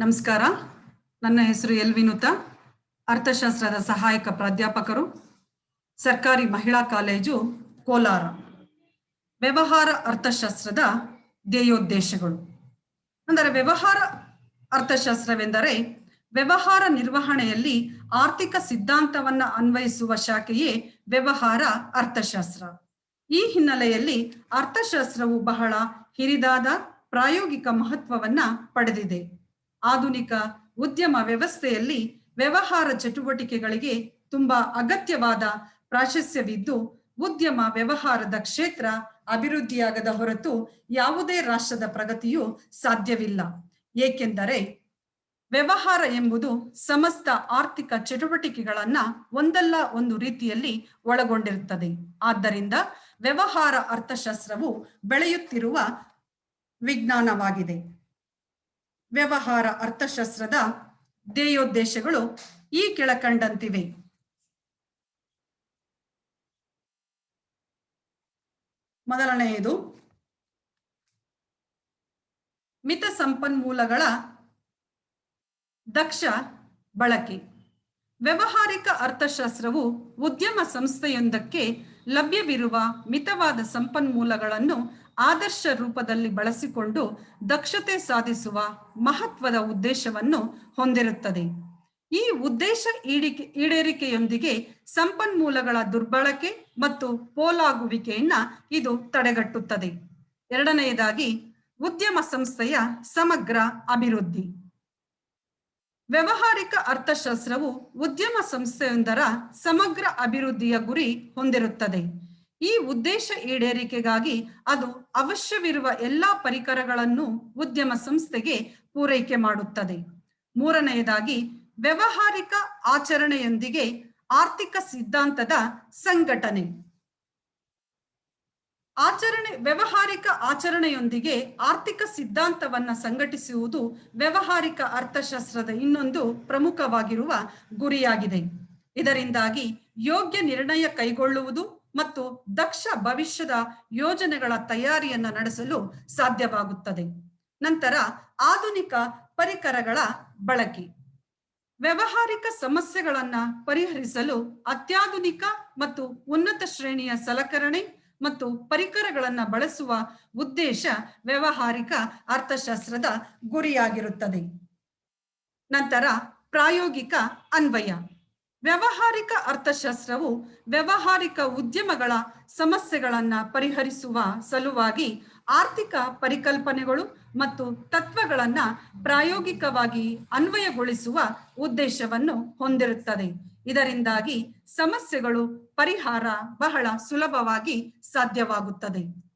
ನಮಸ್ಕಾರ. ನನ್ನ ಹೆಸರು ಎಲ್ ವಿನುತಾ, ಅರ್ಥಶಾಸ್ತ್ರದ ಸಹಾಯಕ ಪ್ರಾಧ್ಯಾಪಕರು, ಸರ್ಕಾರಿ ಮಹಿಳಾ ಕಾಲೇಜು ಕೋಲಾರ. ವ್ಯವಹಾರ ಅರ್ಥಶಾಸ್ತ್ರದ ಧ್ಯೇಯೋದ್ದೇಶಗಳು ಅಂದರೆ ವ್ಯವಹಾರ ಅರ್ಥಶಾಸ್ತ್ರವೆಂದರೆ ವ್ಯವಹಾರ ನಿರ್ವಹಣೆಯಲ್ಲಿ ಆರ್ಥಿಕ ಸಿದ್ಧಾಂತವನ್ನು ಅನ್ವಯಿಸುವ ಶಾಖೆಯೇ ವ್ಯವಹಾರ ಅರ್ಥಶಾಸ್ತ್ರ. ಈ ಹಿನ್ನೆಲೆಯಲ್ಲಿ ಅರ್ಥಶಾಸ್ತ್ರವು ಬಹಳ ಹಿರಿದಾದ ಪ್ರಾಯೋಗಿಕ ಮಹತ್ವವನ್ನ ಪಡೆದಿದೆ. ಆಧುನಿಕ ಉದ್ಯಮ ವ್ಯವಸ್ಥೆಯಲ್ಲಿ ವ್ಯವಹಾರ ಚಟುವಟಿಕೆಗಳಿಗೆ ತುಂಬಾ ಅಗತ್ಯವಾದ ಪ್ರಾಶಸ್ತ್ಯವಿದ್ದು, ಉದ್ಯಮ ವ್ಯವಹಾರದ ಕ್ಷೇತ್ರ ಅಭಿವೃದ್ಧಿಯಾಗದ ಹೊರತು ಯಾವುದೇ ರಾಷ್ಟ್ರದ ಪ್ರಗತಿಯು ಸಾಧ್ಯವಿಲ್ಲ. ಏಕೆಂದರೆ ವ್ಯವಹಾರ ಎಂಬುದು ಸಮಸ್ತ ಆರ್ಥಿಕ ಚಟುವಟಿಕೆಗಳನ್ನ ಒಂದಲ್ಲ ಒಂದು ರೀತಿಯಲ್ಲಿ ಒಳಗೊಂಡಿರುತ್ತದೆ. ಆದ್ದರಿಂದ ವ್ಯವಹಾರ ಅರ್ಥಶಾಸ್ತ್ರವು ಬೆಳೆಯುತ್ತಿರುವ ವಿಜ್ಞಾನವಾಗಿದೆ. ವ್ಯವಹಾರ ಅರ್ಥಶಾಸ್ತ್ರದ ಧ್ಯೇಯೋದ್ದೇಶಗಳು ಈ ಕೆಳಕಂಡಂತಿವೆ. ಮೊದಲನೆಯದು, ಮಿತ ಸಂಪನ್ಮೂಲಗಳ ದಕ್ಷ ಬಳಕೆ. ವ್ಯವಹಾರಿಕ ಅರ್ಥಶಾಸ್ತ್ರವು ಉದ್ಯಮ ಸಂಸ್ಥೆಯೊಂದಕ್ಕೆ ಲಭ್ಯವಿರುವ ಮಿತವಾದ ಸಂಪನ್ಮೂಲಗಳನ್ನು ಆದರ್ಶ ರೂಪದಲ್ಲಿ ಬಳಸಿಕೊಂಡು ದಕ್ಷತೆ ಸಾಧಿಸುವ ಮಹತ್ವದ ಉದ್ದೇಶವನ್ನು ಹೊಂದಿರುತ್ತದೆ. ಈ ಉದ್ದೇಶ ಈಡೇರಿಕೆಯೊಂದಿಗೆ ಸಂಪನ್ಮೂಲಗಳ ದುರ್ಬಳಕೆ ಮತ್ತು ಪೋಲಾಗುವಿಕೆಯನ್ನ ಇದು ತಡೆಗಟ್ಟುತ್ತದೆ. ಎರಡನೆಯದಾಗಿ, ಉದ್ಯಮ ಸಂಸ್ಥೆಯ ಸಮಗ್ರ ಅಭಿವೃದ್ಧಿ. ವ್ಯವಹಾರಿಕ ಅರ್ಥಶಾಸ್ತ್ರವು ಉದ್ಯಮ ಸಂಸ್ಥೆಯೊಂದರ ಸಮಗ್ರ ಅಭಿವೃದ್ಧಿಯ ಗುರಿ ಹೊಂದಿರುತ್ತದೆ. ಈ ಉದ್ದೇಶ ಈಡೇರಿಕೆಗಾಗಿ ಅದು ಅವಶ್ಯವಿರುವ ಎಲ್ಲಾ ಪರಿಕರಗಳನ್ನು ಉದ್ಯಮ ಸಂಸ್ಥೆಗೆ ಪೂರೈಕೆ ಮಾಡುತ್ತದೆ. ಮೂರನೆಯದಾಗಿ, ವ್ಯವಹಾರಿಕ ಆಚರಣೆಯೊಂದಿಗೆ ಆರ್ಥಿಕ ಸಿದ್ಧಾಂತದ ಸಂಘಟನೆ. ವ್ಯವಹಾರಿಕ ಆಚರಣೆಯೊಂದಿಗೆ ಆರ್ಥಿಕ ಸಿದ್ಧಾಂತವನ್ನ ಸಂಘಟಿಸುವುದು ವ್ಯವಹಾರಿಕ ಅರ್ಥಶಾಸ್ತ್ರದ ಇನ್ನೊಂದು ಪ್ರಮುಖವಾಗಿರುವ ಗುರಿಯಾಗಿದೆ. ಇದರಿಂದಾಗಿ ಯೋಗ್ಯ ನಿರ್ಣಯ ಕೈಗೊಳ್ಳುವುದು ಮತ್ತು ದಕ್ಷ ಭವಿಷ್ಯದ ಯೋಜನೆಗಳ ತಯಾರಿಯನ್ನು ನಡೆಸಲು ಸಾಧ್ಯವಾಗುತ್ತದೆ. ನಂತರ ಆಧುನಿಕ ಪರಿಕರಗಳ ಬಳಕೆ. ವ್ಯವಹಾರಿಕ ಸಮಸ್ಯೆಗಳನ್ನ ಪರಿಹರಿಸಲು ಅತ್ಯಾಧುನಿಕ ಮತ್ತು ಉನ್ನತ ಶ್ರೇಣಿಯ ಸಲಕರಣೆ ಮತ್ತು ಪರಿಕರಗಳನ್ನು ಬಳಸುವ ಉದ್ದೇಶ ವ್ಯವಹಾರಿಕ ಅರ್ಥಶಾಸ್ತ್ರದ ಗುರಿಯಾಗಿರುತ್ತದೆ. ನಂತರ ಪ್ರಾಯೋಗಿಕ ಅನ್ವಯ. ವ್ಯವಹಾರಿಕ ಅರ್ಥಶಾಸ್ತ್ರವು ವ್ಯವಹಾರಿಕ ಉದ್ಯಮಗಳ ಸಮಸ್ಯೆಗಳನ್ನು ಪರಿಹರಿಸುವ ಸಲುವಾಗಿ ಆರ್ಥಿಕ ಪರಿಕಲ್ಪನೆಗಳು ಮತ್ತು ತತ್ವಗಳನ್ನು ಪ್ರಾಯೋಗಿಕವಾಗಿ ಅನ್ವಯಗೊಳಿಸುವ ಉದ್ದೇಶವನ್ನು ಹೊಂದಿರುತ್ತದೆ. ಇದರಿಂದಾಗಿ ಸಮಸ್ಯೆಗಳು ಪರಿಹಾರ ಬಹಳ ಸುಲಭವಾಗಿ ಸಾಧ್ಯವಾಗುತ್ತದೆ.